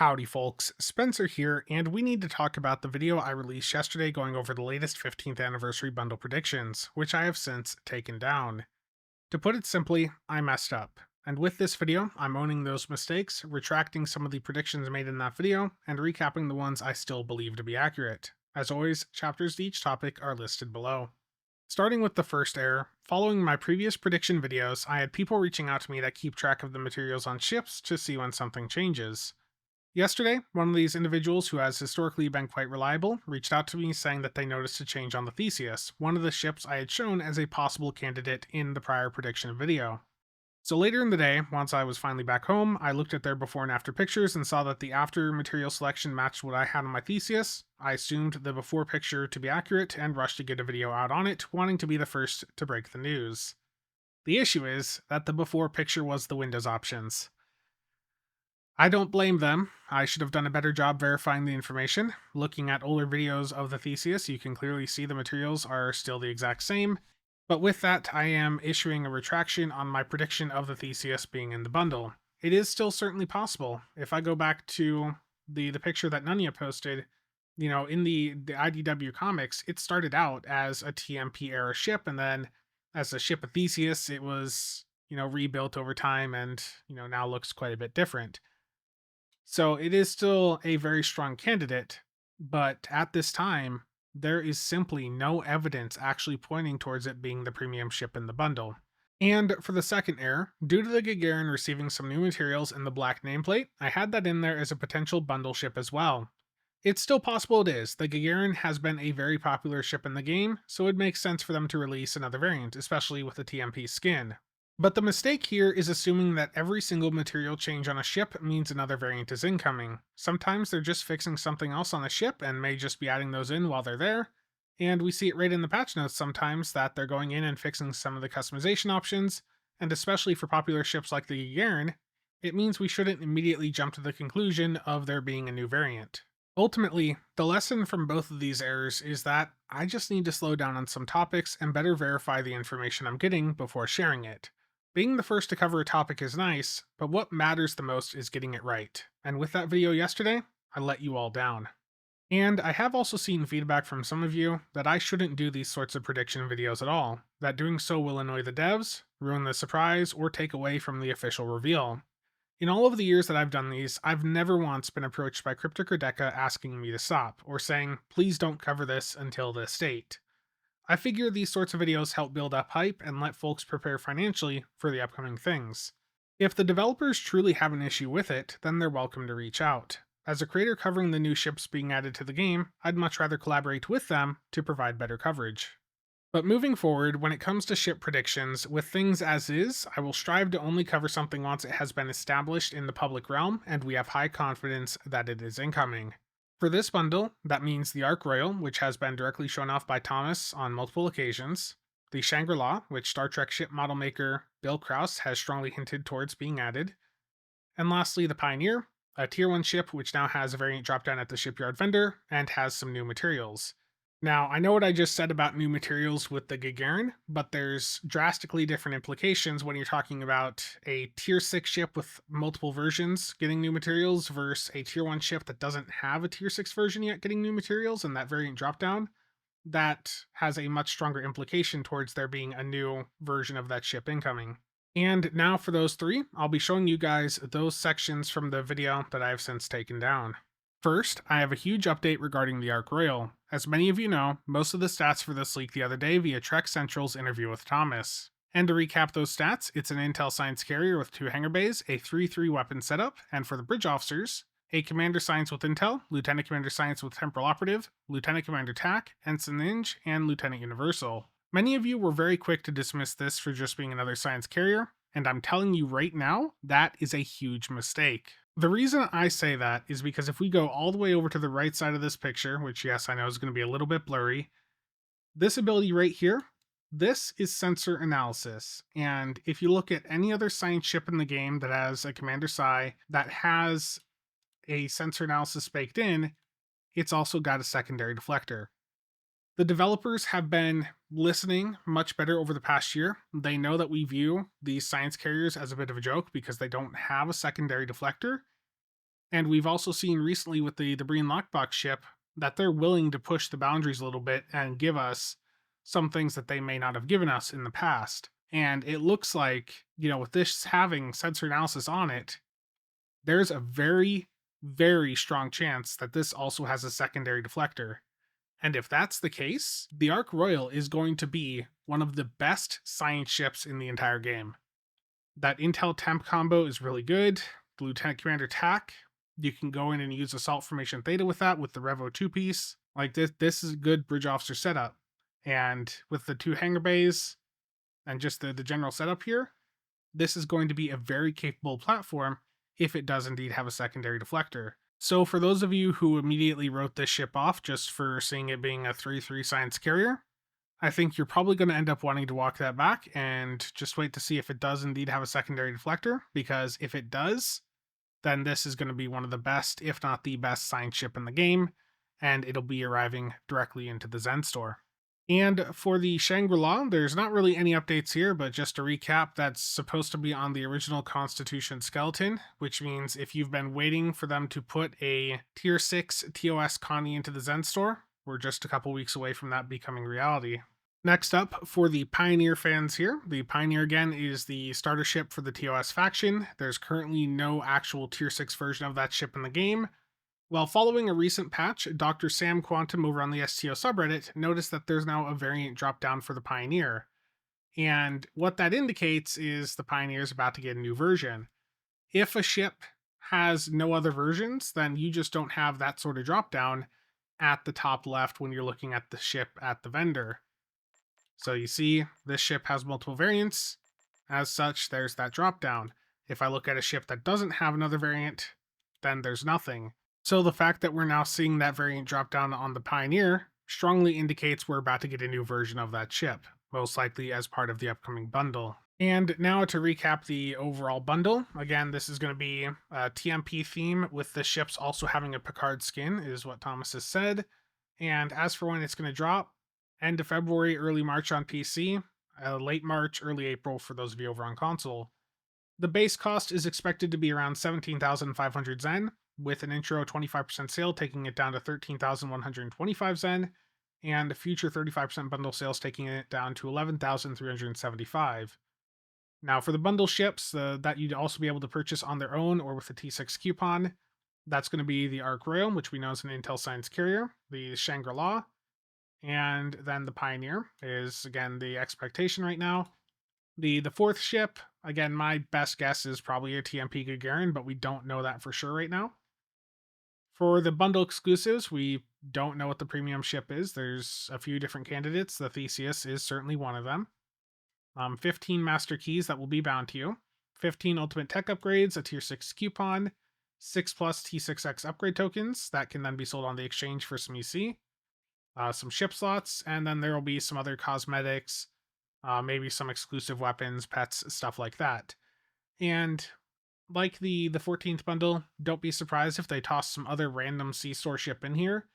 Howdy folks, Spencer here, and we need to talk about the video I released yesterday going over the latest 15th anniversary bundle predictions, which I have since taken down. To put it simply, I messed up. And with this video, I'm owning those mistakes, retracting some of the predictions made in that video, and recapping the ones I still believe to be accurate. As always, chapters to each topic are listed below. Starting with the first error, following my previous prediction videos, I had people reaching out to me that keep track of the materials on ships to see when something changes. Yesterday, one of these individuals who has historically been quite reliable reached out to me saying that they noticed a change on the Theseus, one of the ships I had shown as a possible candidate in the prior prediction video. So later in the day, once I was finally back home, I looked at their before and after pictures and saw that the after material selection matched what I had on my Theseus. I assumed the before picture to be accurate and rushed to get a video out on it, wanting to be the first to break the news. The issue is that the before picture was the Windows options. I don't blame them. I should have done a better job verifying the information. Looking at older videos of the Theseus, you can clearly see the materials are still the exact same. But with that, I am issuing a retraction on my prediction of the Theseus being in the bundle. It is still certainly possible. If I go back to the picture that Nunya posted, in the IDW comics, it started out as a TMP era ship, and then as a ship of Theseus, it was, rebuilt over time and, now looks quite a bit different. So it is still a very strong candidate, but at this time, there is simply no evidence actually pointing towards it being the premium ship in the bundle. And for the second error, due to the Gagarin receiving some new materials in the black nameplate, I had that in there as a potential bundle ship as well. It's still possible it is. The Gagarin has been a very popular ship in the game, so it makes sense for them to release another variant, especially with the TMP skin. But the mistake here is assuming that every single material change on a ship means another variant is incoming. Sometimes they're just fixing something else on the ship and may just be adding those in while they're there. And we see it right in the patch notes sometimes that they're going in and fixing some of the customization options, and especially for popular ships like the Gagarin, it means we shouldn't immediately jump to the conclusion of there being a new variant. Ultimately, the lesson from both of these errors is that I just need to slow down on some topics and better verify the information I'm getting before sharing it. Being the first to cover a topic is nice, but what matters the most is getting it right. And with that video yesterday, I let you all down. And I have also seen feedback from some of you that I shouldn't do these sorts of prediction videos at all, that doing so will annoy the devs, ruin the surprise, or take away from the official reveal. In all of the years that I've done these, I've never once been approached by Cryptic or Deca asking me to stop, or saying, please don't cover this until this date. I figure these sorts of videos help build up hype and let folks prepare financially for the upcoming things. If the developers truly have an issue with it, then they're welcome to reach out. As a creator covering the new ships being added to the game, I'd much rather collaborate with them to provide better coverage. But moving forward, when it comes to ship predictions, with things as is, I will strive to only cover something once it has been established in the public realm and we have high confidence that it is incoming. For this bundle, that means the Ark Royal, which has been directly shown off by Thomas on multiple occasions, the Shangri-La, which Star Trek ship model maker Bill Krause has strongly hinted towards being added, and lastly the Pioneer, a tier 1 ship which now has a variant dropdown at the shipyard vendor and has some new materials. Now, I know what I just said about new materials with the Gagarin, but there's drastically different implications when you're talking about a tier 6 ship with multiple versions getting new materials versus a tier 1 ship that doesn't have a tier 6 version yet getting new materials and that variant dropdown. That has a much stronger implication towards there being a new version of that ship incoming. And now for those three, I'll be showing you guys those sections from the video that I've since taken down. First, I have a huge update regarding the Ark Royal. As many of you know, most of the stats for this leaked the other day via Trek Central's interview with Thomas. And to recap those stats, it's an Intel Science carrier with 2 hangar bays, a 3-3 weapon setup, and for the bridge officers, a Commander Science with Intel, Lieutenant Commander Science with Temporal Operative, Lieutenant Commander TAC, Ensign Ninja, and Lieutenant Universal. Many of you were very quick to dismiss this for just being another science carrier, and I'm telling you right now, that is a huge mistake. The reason I say that is because if we go all the way over to the right side of this picture, which yes, I know is going to be a little bit blurry, this ability right here, this is sensor analysis. And if you look at any other science ship in the game that has a Commander Psi that has a sensor analysis baked in, it's also got a secondary deflector. The developers have been listening much better over the past year. They know that we view these science carriers as a bit of a joke because they don't have a secondary deflector. And we've also seen recently with the Breen Lockbox ship that they're willing to push the boundaries a little bit and give us some things that they may not have given us in the past. And it looks like, with this having sensor analysis on it, there's a very, very strong chance that this also has a secondary deflector. And if that's the case, the Ark Royal is going to be one of the best science ships in the entire game. That Intel Temp combo is really good. The Lieutenant Commander TAC, you can go in and use Assault Formation Theta with that with the Revo 2 piece. Like this is a good bridge officer setup. And with the 2 hangar bays and just the general setup here, this is going to be a very capable platform if it does indeed have a secondary deflector. So for those of you who immediately wrote this ship off just for seeing it being a 3-3 science carrier, I think you're probably going to end up wanting to walk that back and just wait to see if it does indeed have a secondary deflector, because if it does, then this is going to be one of the best, if not the best, science ship in the game, and it'll be arriving directly into the Zen store. And for the Shangri-La, there's not really any updates here, but just to recap, that's supposed to be on the original Constitution skeleton, which means if you've been waiting for them to put a Tier 6 TOS Connie into the Zen store, we're just a couple weeks away from that becoming reality. Next up, for the Pioneer fans here, the Pioneer again is the starter ship for the TOS faction. There's currently no actual Tier 6 version of that ship in the game. While following a recent patch, Dr. Sam Quantum over on the STO subreddit noticed that there's now a variant drop down for the Pioneer. And what that indicates is the Pioneer is about to get a new version. If a ship has no other versions, then you just don't have that sort of drop down at the top left when you're looking at the ship at the vendor. So you see, this ship has multiple variants. As such, there's that drop down. If I look at a ship that doesn't have another variant, then there's nothing. So the fact that we're now seeing that variant drop down on the Pioneer strongly indicates we're about to get a new version of that ship, most likely as part of the upcoming bundle. And now to recap the overall bundle, again, this is going to be a TMP theme with the ships also having a Picard skin, is what Thomas has said. And as for when it's going to drop, end of February, early March on PC, late March, early April for those of you over on console. The base cost is expected to be around 17,500 Zen, with an intro 25% sale taking it down to 13,125 Zen, and future 35% bundle sales taking it down to 11,375. Now for the bundle ships that you'd also be able to purchase on their own or with a T6 coupon, that's going to be the Ark Royal, which we know is an Intel Science carrier, the Shangri-La, and then the Pioneer is, again, the expectation right now. The fourth ship, again, my best guess is probably a TMP Gagarin, but we don't know that for sure right now. For the bundle exclusives, we don't know what the premium ship is. There's a few different candidates. The Theseus is certainly one of them. 15 master keys that will be bound to you. 15 ultimate tech upgrades, a tier 6 coupon, 6 plus T6X upgrade tokens that can then be sold on the exchange for some EC. Some ship slots, and then there will be some other cosmetics, maybe some exclusive weapons, pets, stuff like that. And like the 14th bundle, don't be surprised if they toss some other random C-store ship in here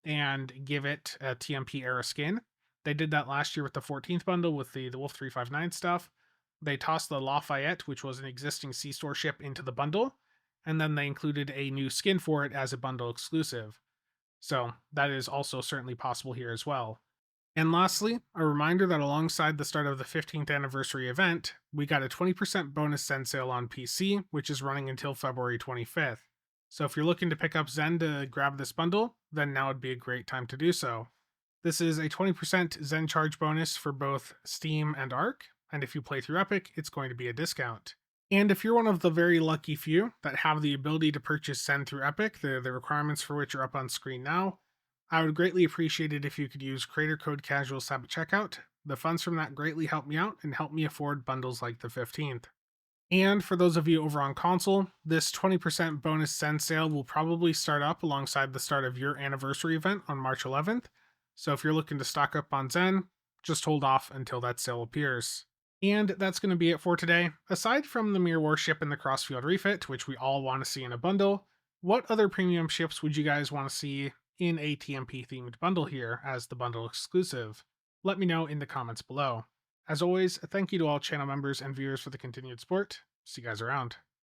and give it a TMP era skin. They did that last year with the 14th bundle with the Wolf 359 stuff. They tossed the Lafayette, which was an existing C-store ship, into the bundle, and then they included a new skin for it as a bundle exclusive. So that is also certainly possible here as well. And lastly, a reminder that alongside the start of the 15th anniversary event, we got a 20% bonus Zen sale on PC, which is running until February 25th. So if you're looking to pick up Zen to grab this bundle, then now would be a great time to do so. This is a 20% Zen charge bonus for both Steam and Ark, and if you play through Epic, it's going to be a discount. And if you're one of the very lucky few that have the ability to purchase Zen through Epic, the requirements for which are up on screen now, I would greatly appreciate it if you could use creator code CasualSAB at checkout. The funds from that greatly help me out and help me afford bundles like the 15th. And for those of you over on console, this 20% bonus Zen sale will probably start up alongside the start of your anniversary event on March 11th. So if you're looking to stock up on Zen, just hold off until that sale appears. And that's going to be it for today. Aside from the Mirror Warship and the Crossfield refit, which we all want to see in a bundle, what other premium ships would you guys want to see in a TMP themed bundle here as the bundle exclusive? Let me know in the comments below. As always, thank you to all channel members and viewers for the continued support. See you guys around.